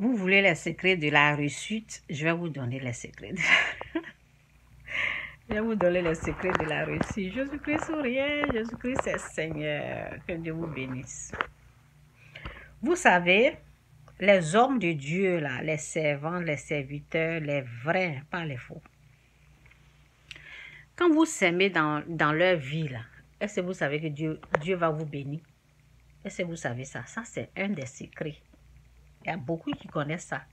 Vous voulez les secrets de la réussite? Je vais vous donner les secrets. Je vais vous donner les secrets de la réussite. Jésus-Christ souriait, Jésus-Christ est Seigneur. Que Dieu vous bénisse. Vous savez, les hommes de Dieu, là, les servants, les serviteurs, les vrais, pas les faux. Quand vous s'aimez dans leur vie, là, est-ce que vous savez que Dieu va vous bénir? Est-ce que vous savez ça? Ça, c'est un des secrets. Il y a beaucoup qui connaissent ça.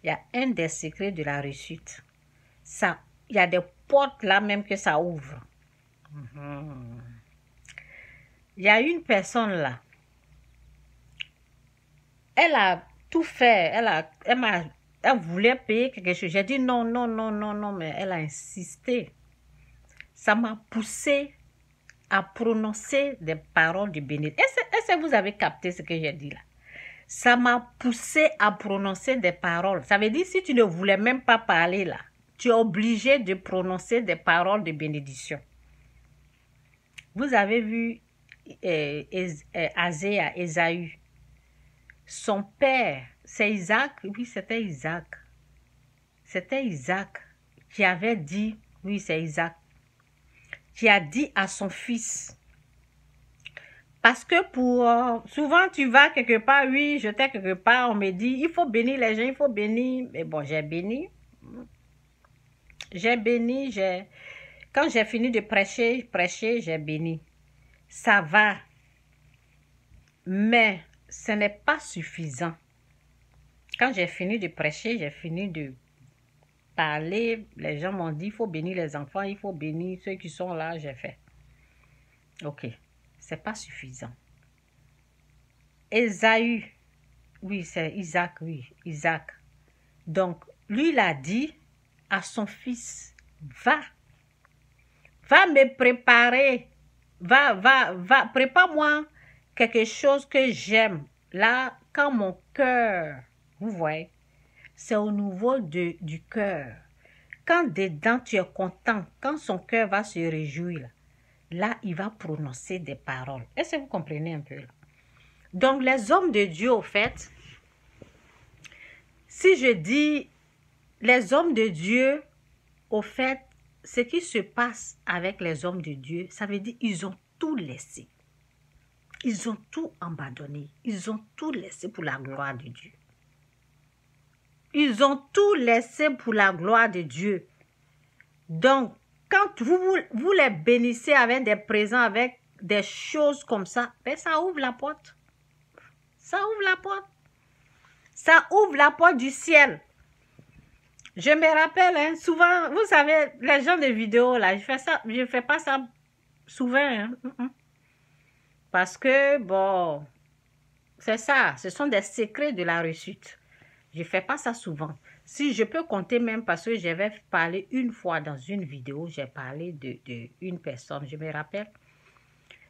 Il y a un des secrets de la réussite. Ça, il y a des portes là même que ça ouvre. Il y a une personne là. Elle a tout fait. Elle voulait payer quelque chose. J'ai dit non, non, non, non, non, mais elle a insisté. Ça m'a poussé à prononcer des paroles de bénédiction. Est-ce que vous avez capté ce que j'ai dit là? Ça m'a poussé à prononcer des paroles. Ça veut dire si tu ne voulais même pas parler là, tu es obligé de prononcer des paroles de bénédiction. Vous avez vu Ésaü. Son père, c'est Isaac. Oui, c'était Isaac. C'était Isaac qui avait dit, oui, c'est Isaac, qui a dit à son fils, parce que souvent tu vas quelque part, oui, j'étais quelque part, on me dit, il faut bénir les gens, il faut bénir. Mais bon, j'ai béni. Quand j'ai fini de prêcher, j'ai béni. Ça va. Mais ce n'est pas suffisant. Quand j'ai fini de prêcher, j'ai fini de parler, les gens m'ont dit, il faut bénir les enfants, il faut bénir ceux qui sont là, j'ai fait. Ok, c'est pas suffisant. Ésaü, oui, c'est Isaac, oui, Isaac. Donc, lui, il a dit à son fils, va me préparer, prépare-moi quelque chose que j'aime. Là, quand mon cœur, vous voyez, c'est au niveau du cœur. Quand dedans tu es content, quand son cœur va se réjouir, là, il va prononcer des paroles. Est-ce que vous comprenez un peu là? Donc, les hommes de Dieu, au fait, si je dis les hommes de Dieu, au fait, ce qui se passe avec les hommes de Dieu, ça veut dire qu'ils ont tout laissé. Ils ont tout abandonné. Ils ont tout laissé pour la gloire de Dieu. Ils ont tout laissé pour la gloire de Dieu. Donc, quand vous les bénissez avec des présents, avec des choses comme ça, ben ça ouvre la porte. Ça ouvre la porte. Ça ouvre la porte du ciel. Je me rappelle, hein, souvent, vous savez, les gens de vidéos, là, je fais pas ça souvent. Hein. Parce que, bon, c'est ça, ce sont des secrets de la réussite. Je ne fais pas ça souvent. Si je peux compter même parce que j'avais parlé une fois dans une vidéo, j'ai parlé de une personne, je me rappelle.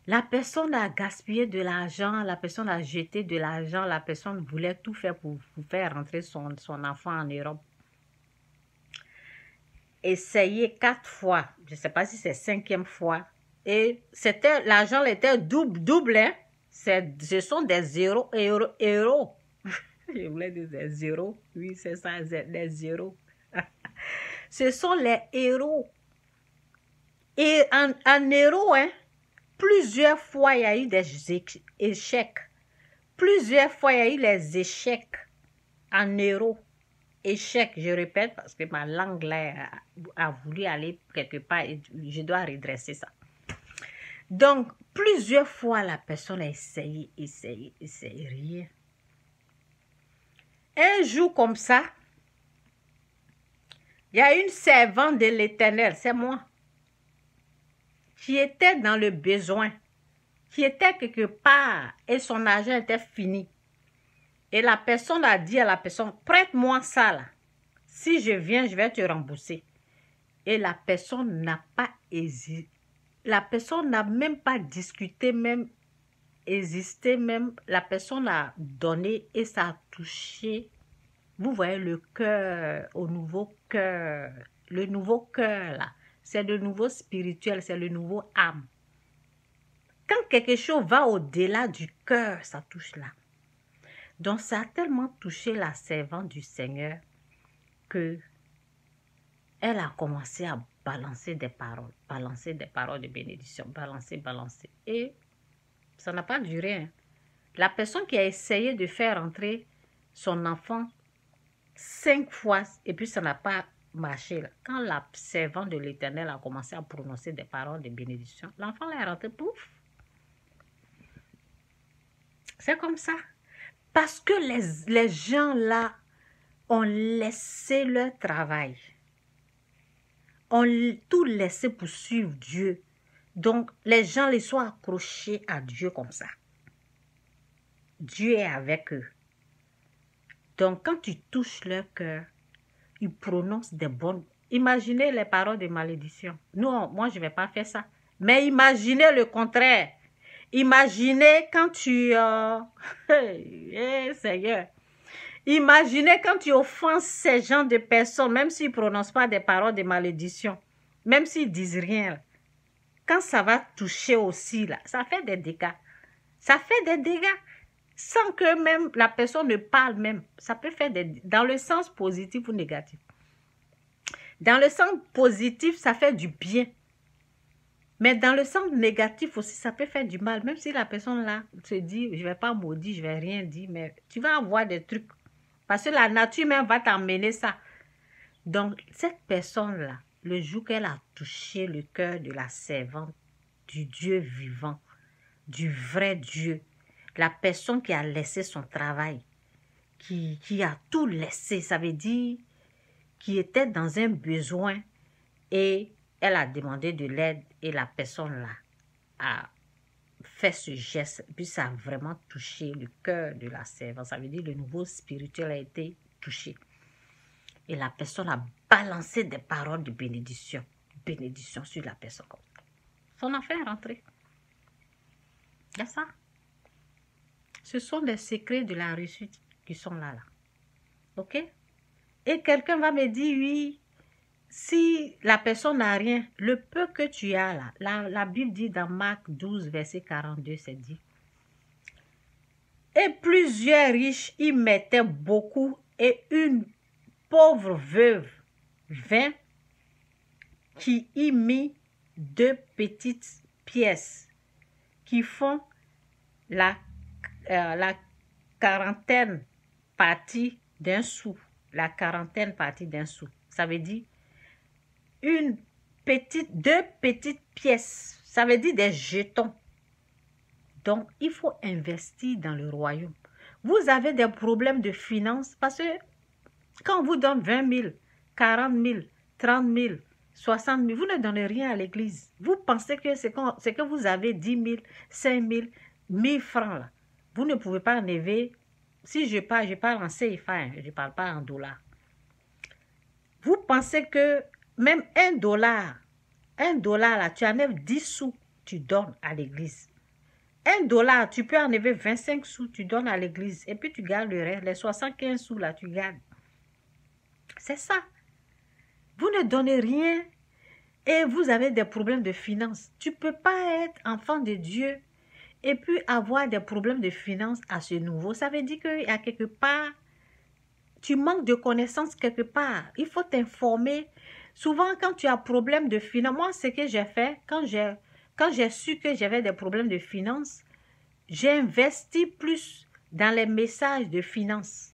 La personne a gaspillé de l'argent, la personne a jeté de l'argent, la personne voulait tout faire pour faire rentrer son enfant en Europe. Essayé 4 fois, je ne sais pas si c'est 5e fois, et l'argent était double, hein? Ce sont des zéros, euros. Je voulais dire des zéros, oui c'est ça, des zéros. Ce sont les héros. Et en euros, hein, plusieurs fois il y a eu des échecs. Plusieurs fois il y a eu les échecs en euros. Échec, je répète, parce que ma langue là a voulu aller quelque part et je dois redresser ça. Donc, plusieurs fois, la personne a essayé, rien. Un jour comme ça, il y a une servante de l'Éternel, c'est moi, qui était dans le besoin, qui était quelque part et son argent était fini. Et la personne a dit à la personne, prête-moi ça là. Si je viens, je vais te rembourser. Et la personne n'a pas hésité. La personne n'a même pas discuté, même hésité, même. La personne a donné et ça a touché. Vous voyez le cœur, au nouveau cœur. Le nouveau cœur là, c'est le nouveau spirituel, c'est le nouveau âme. Quand quelque chose va au-delà du cœur, ça touche là. Donc, ça a tellement touché la servante du Seigneur que elle a commencé à balancer des paroles de bénédiction, balancer. Et ça n'a pas duré. Hein. La personne qui a essayé de faire entrer son enfant 5 fois, et puis ça n'a pas marché. Là. Quand la servante de l'Éternel a commencé à prononcer des paroles de bénédiction, l'enfant est rentré, pouf. C'est comme ça. Parce que les gens là ont laissé leur travail. Ont tout laissé pour suivre Dieu. Donc, les gens les sont accrochés à Dieu comme ça. Dieu est avec eux. Donc, quand tu touches leur cœur, ils prononcent des bonnes... Imaginez les paroles de malédiction. Non, moi, je ne vais pas faire ça. Mais imaginez le contraire. Imaginez quand tu... Seigneur. Imaginez quand tu offenses ces gens de personnes, même s'ils ne prononcent pas des paroles de malédiction, même s'ils ne disent rien. Quand ça va toucher aussi, là, ça fait des dégâts. Ça fait des dégâts. Sans que même la personne ne parle même. Ça peut faire dans le sens positif ou négatif. Dans le sens positif, ça fait du bien. Mais dans le sens négatif aussi, ça peut faire du mal. Même si la personne là se dit, je ne vais pas maudire, je ne vais rien dire, mais tu vas avoir des trucs. Parce que la nature même va t'emmener ça. Donc, cette personne-là, le jour qu'elle a touché le cœur de la servante, du Dieu vivant, du vrai Dieu, la personne qui a laissé son travail, qui a tout laissé, ça veut dire qui était dans un besoin et elle a demandé de l'aide et la personne là a fait ce geste, puis ça a vraiment touché le cœur de la servante. Ça veut dire que le niveau spirituel a été touché. Et la personne a balancé des paroles de bénédiction sur la personne. Son affaire est rentrée. Il y a ça. Ce sont les secrets de la réussite qui sont là. Ok? Et quelqu'un va me dire, oui, si la personne n'a rien, le peu que tu as là, la Bible dit dans Marc 12, verset 42, c'est dit. Et plusieurs riches y mettaient beaucoup et une pauvre veuve vint qui y mit 2 petites pièces qui font la quarantaine partie d'un sou. La quarantaine partie d'un sou. Ça veut dire 2 petites pièces. Ça veut dire des jetons. Donc, il faut investir dans le royaume. Vous avez des problèmes de finances parce que quand on vous donne 20 000, 40 000, 30 000, 60 000, vous ne donnez rien à l'église. Vous pensez que c'est que vous avez 10 000, 5 000, 1000 francs là. Vous ne pouvez pas enlever. Si je parle en CFA, hein, je ne parle pas en dollars. Vous pensez que même $1, là, tu enlèves 10 sous, tu donnes à l'église. $1, tu peux enlever 25 sous, tu donnes à l'église. Et puis tu gardes le reste, les 75 sous là, tu gardes. C'est ça. Vous ne donnez rien et vous avez des problèmes de finances. Tu ne peux pas être enfant de Dieu et puis avoir des problèmes de finances à ce niveau. Ça veut dire qu'il y a quelque part, tu manques de connaissances quelque part. Il faut t'informer. Souvent, quand tu as problème de finances, moi, ce que j'ai fait, quand j'ai su que j'avais des problèmes de finances, j'ai investi plus dans les messages de finances.